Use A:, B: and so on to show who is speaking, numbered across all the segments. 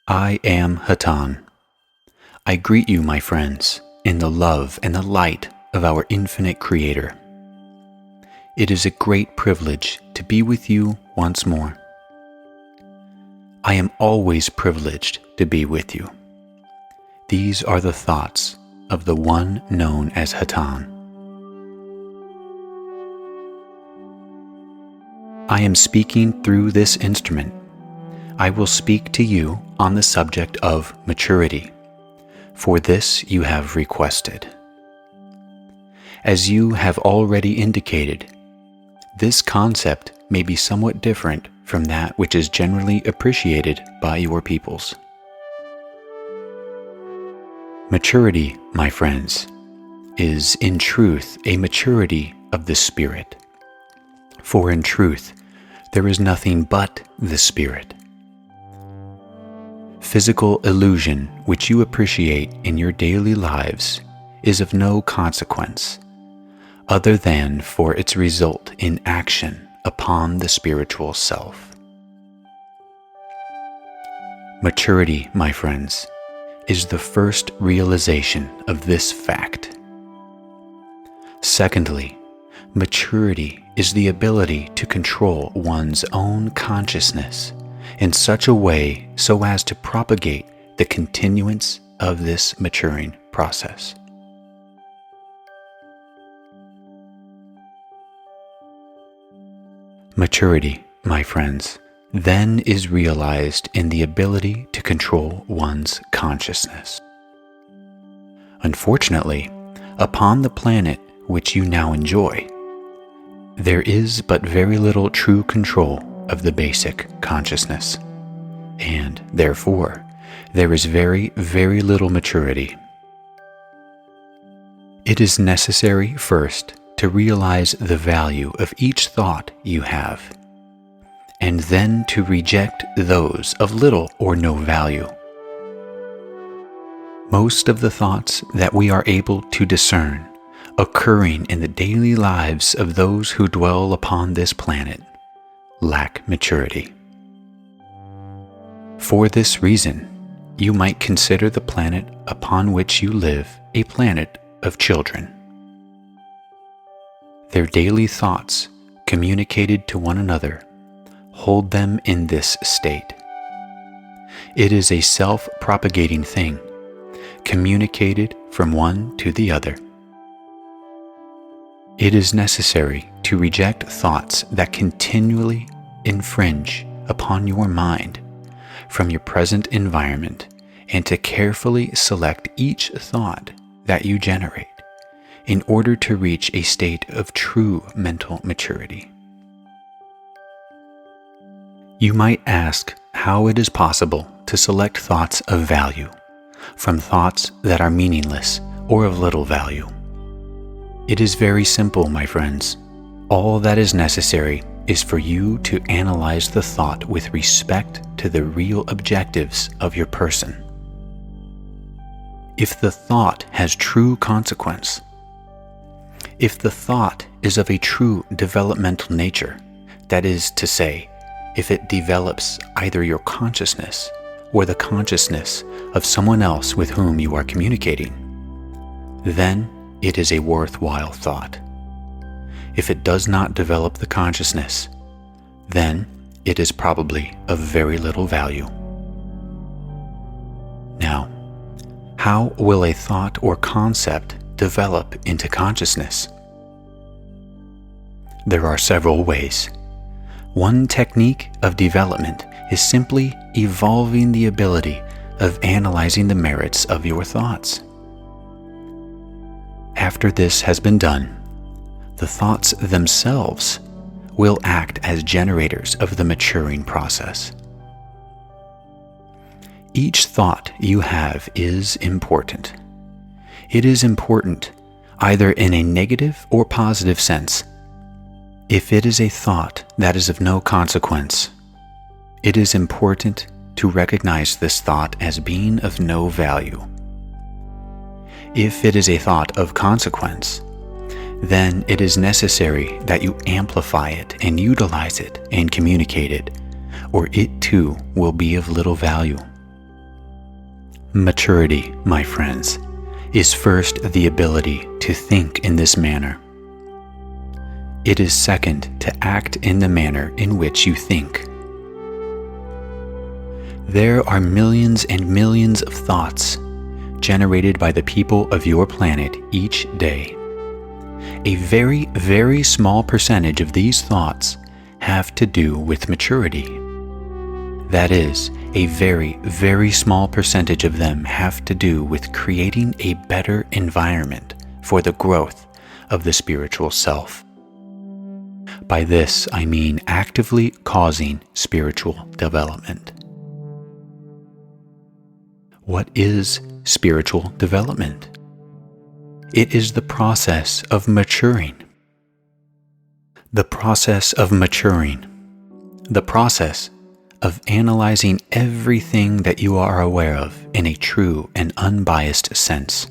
A: I am Hatonn. I greet you, my friends, in the love and the light of our infinite Creator. It is a great privilege to be with you once more. I am always privileged to be with you. These are the thoughts of the one known as Hatonn. I am speaking through this instrument. I will speak to you on the subject of maturity, for this you have requested. As you have already indicated, this concept may be somewhat different from that which is generally appreciated by your peoples. Maturity, my friends, is in truth a maturity of the Spirit. For in truth, there is nothing but the Spirit. Physical illusion which you appreciate in your daily lives is of no consequence, other than for its result in action upon the spiritual self. Maturity, my friends, is the first realization of this fact. Secondly, maturity is the ability to control one's own consciousness in such a way so as to propagate the continuance of this maturing process. Maturity, my friends, then is realized in the ability to control one's consciousness. Unfortunately, upon the planet which you now enjoy, there is but very little true control of the basic consciousness, and therefore there is very, very little maturity. It is necessary first to realize the value of each thought you have, and then to reject those of little or no value. Most of the thoughts that we are able to discern occurring in the daily lives of those who dwell upon this planet lack maturity. For this reason, you might consider the planet upon which you live a planet of children. Their daily thoughts, communicated to one another, hold them in this state. It is a self-propagating thing, communicated from one to the other. It is necessary to reject thoughts that continually infringe upon your mind from your present environment, and to carefully select each thought that you generate in order to reach a state of true mental maturity. You might ask how it is possible to select thoughts of value from thoughts that are meaningless or of little value. It is very simple, my friends. All that is necessary is for you to analyze the thought with respect to the real objectives of your person. If the thought has true consequence, if the thought is of a true developmental nature, that is to say, if it develops either your consciousness or the consciousness of someone else with whom you are communicating, then it is a worthwhile thought. If it does not develop the consciousness, then it is probably of very little value. Now, how will a thought or concept develop into consciousness? There are several ways. One technique of development is simply evolving the ability of analyzing the merits of your thoughts. After this has been done, the thoughts themselves will act as generators of the maturing process. Each thought you have is important. It is important either in a negative or positive sense. If it is a thought that is of no consequence, it is important to recognize this thought as being of no value. If it is a thought of consequence, then it is necessary that you amplify it and utilize it and communicate it, or it too will be of little value. Maturity, my friends, is first the ability to think in this manner. It is second to act in the manner in which you think. There are millions and millions of thoughts generated by the people of your planet each day. A very, very small percentage of these thoughts have to do with maturity. That is, a very, very small percentage of them have to do with creating a better environment for the growth of the spiritual self. By this, I mean actively causing spiritual development. What is spiritual development? It is the process of maturing. The process of maturing. The process of analyzing everything that you are aware of in a true and unbiased sense.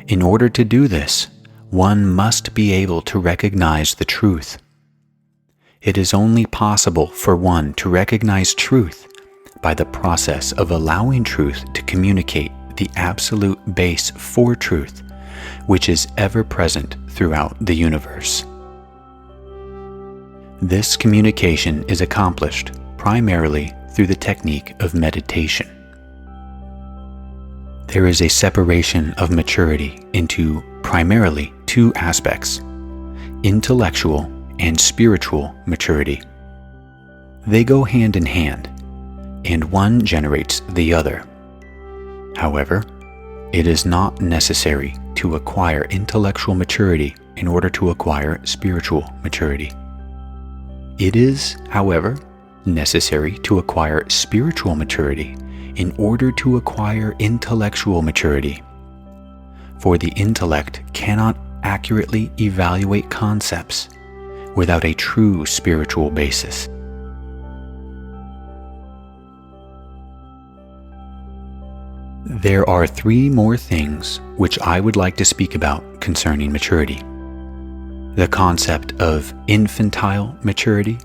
A: In order to do this, one must be able to recognize the truth. It is only possible for one to recognize truth by the process of allowing truth to communicate the absolute base for truth, which is ever present throughout the universe. This communication is accomplished primarily through the technique of meditation. There is a separation of maturity into primarily two aspects: intellectual and spiritual maturity. They go hand in hand, and one generates the other. However, it is not necessary to acquire intellectual maturity in order to acquire spiritual maturity. It is, however, necessary to acquire spiritual maturity in order to acquire intellectual maturity. For the intellect cannot accurately evaluate concepts without a true spiritual basis. There are three more things which I would like to speak about concerning maturity: the concept of infantile maturity,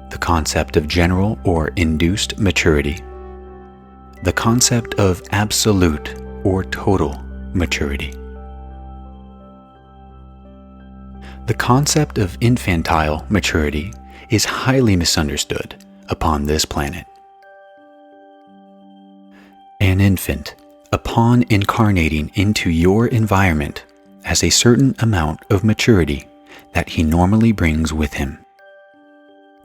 A: the concept of general or induced maturity, the concept of absolute or total maturity. The concept of infantile maturity is highly misunderstood upon this planet. An infant, upon incarnating into your environment, has a certain amount of maturity that he normally brings with him.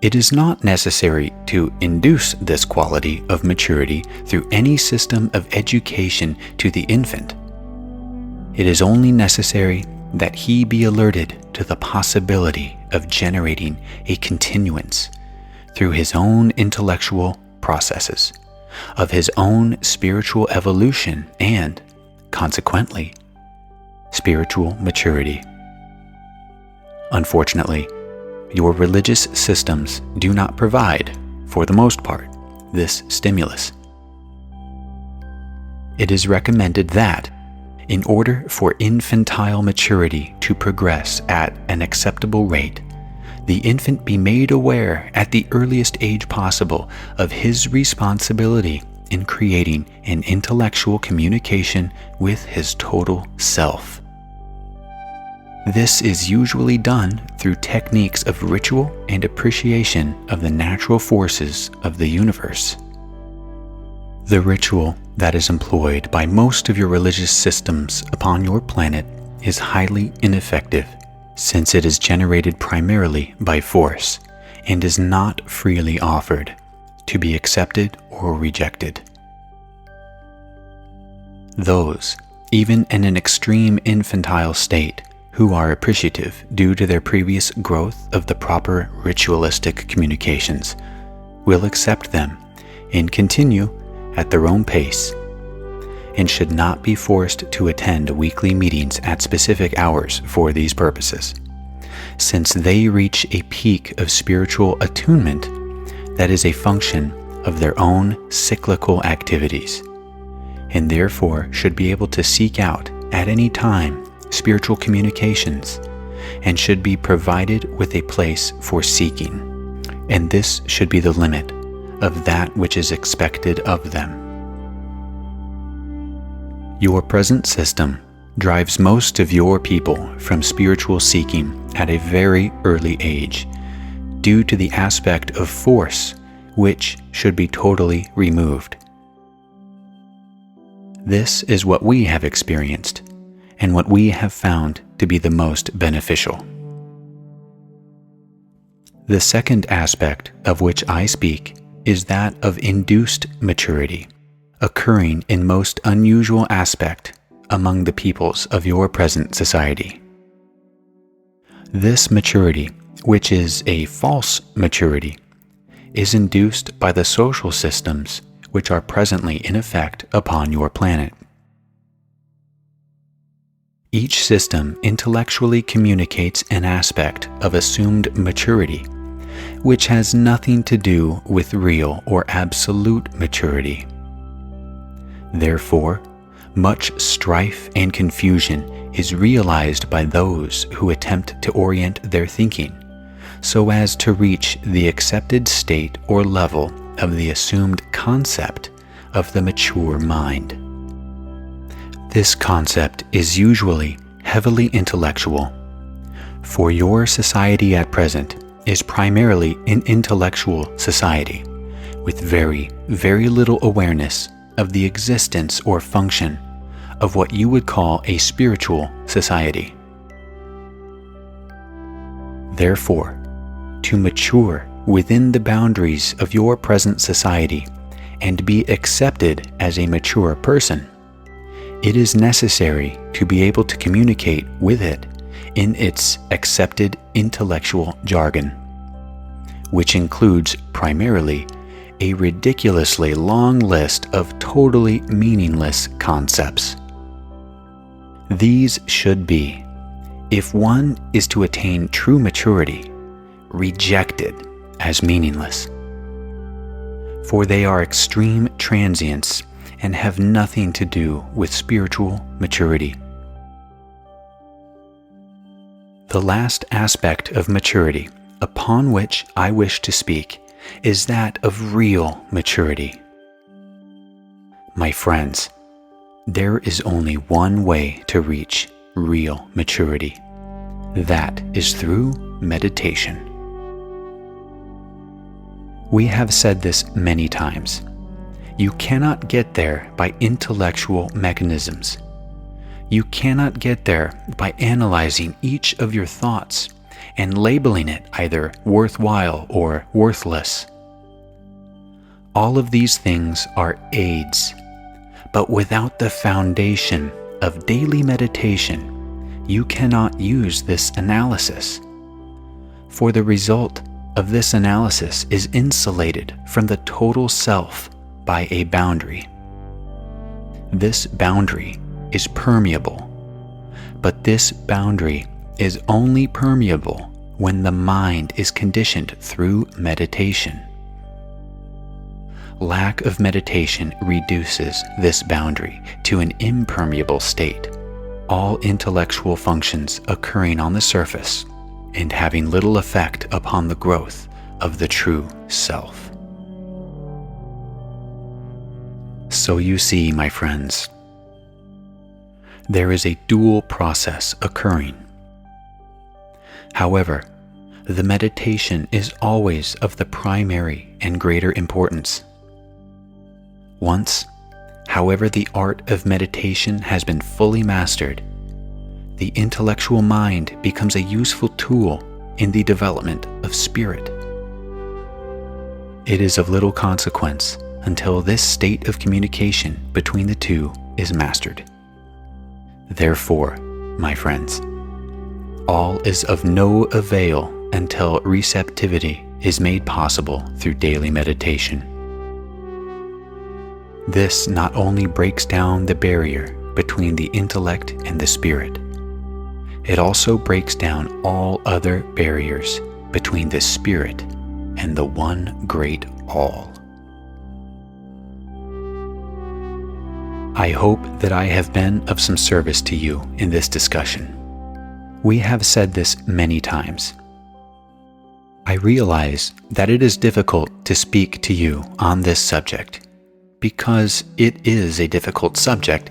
A: It is not necessary to induce this quality of maturity through any system of education to the infant. It is only necessary that he be alerted to the possibility of generating a continuance through his own intellectual processes, of his own spiritual evolution and, consequently, spiritual maturity. Unfortunately, your religious systems do not provide, for the most part, this stimulus. It is recommended that, in order for infantile maturity to progress at an acceptable rate, the infant be made aware at the earliest age possible of his responsibility in creating an intellectual communication with his total self. This is usually done through techniques of ritual and appreciation of the natural forces of the universe. The ritual that is employed by most of your religious systems upon your planet is highly ineffective, since it is generated primarily by force and is not freely offered to be accepted or rejected. Those, even in an extreme infantile state, who are appreciative due to their previous growth of the proper ritualistic communications, will accept them and continue at their own pace, and should not be forced to attend weekly meetings at specific hours for these purposes, since they reach a peak of spiritual attunement that is a function of their own cyclical activities, and therefore should be able to seek out at any time spiritual communications, and should be provided with a place for seeking, and this should be the limit of that which is expected of them. Your present system drives most of your people from spiritual seeking at a very early age, due to the aspect of force which should be totally removed. This is what we have experienced, and what we have found to be the most beneficial. The second aspect of which I speak is that of induced maturity, occurring in most unusual aspect among the peoples of your present society. This maturity, which is a false maturity, is induced by the social systems which are presently in effect upon your planet. Each system intellectually communicates an aspect of assumed maturity, which has nothing to do with real or absolute maturity. Therefore, much strife and confusion is realized by those who attempt to orient their thinking so as to reach the accepted state or level of the assumed concept of the mature mind. This concept is usually heavily intellectual, for your society at present is primarily an intellectual society with very, very little awareness of the existence or function of what you would call a spiritual society. Therefore, to mature within the boundaries of your present society and be accepted as a mature person, it is necessary to be able to communicate with it in its accepted intellectual jargon, which includes primarily a ridiculously long list of totally meaningless concepts. These should be, if one is to attain true maturity, rejected as meaningless, for they are extreme transients and have nothing to do with spiritual maturity. The last aspect of maturity upon which I wish to speak is that of real maturity. My friends, there is only one way to reach real maturity. That is through meditation. We have said this many times. You cannot get there by intellectual mechanisms. You cannot get there by analyzing each of your thoughts and labeling it either worthwhile or worthless. All of these things are aids, but without the foundation of daily meditation, you cannot use this analysis, for the result of this analysis is insulated from the total self by a boundary. This boundary is permeable, but this boundary is only permeable when the mind is conditioned through meditation. Lack of meditation reduces this boundary to an impermeable state, all intellectual functions occurring on the surface and having little effect upon the growth of the true self. So you see, my friends, there is a dual process occurring. However, the meditation is always of the primary and greater importance. Once, however, the art of meditation has been fully mastered, the intellectual mind becomes a useful tool in the development of spirit. It is of little consequence until this state of communication between the two is mastered. Therefore, my friends, all is of no avail until receptivity is made possible through daily meditation. This not only breaks down the barrier between the intellect and the spirit, it also breaks down all other barriers between the spirit and the one great all. I hope that I have been of some service to you in this discussion. We have said this many times. I realize that it is difficult to speak to you on this subject, because it is a difficult subject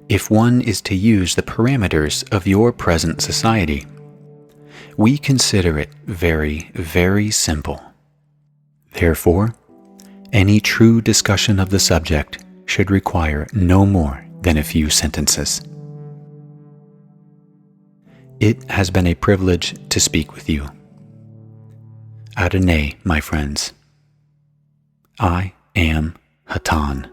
A: if one is to use the parameters of your present society. We consider it very, very simple. Therefore, any true discussion of the subject should require no more than a few sentences. It has been a privilege to speak with you. Adonai, my friends. I am Hatonn.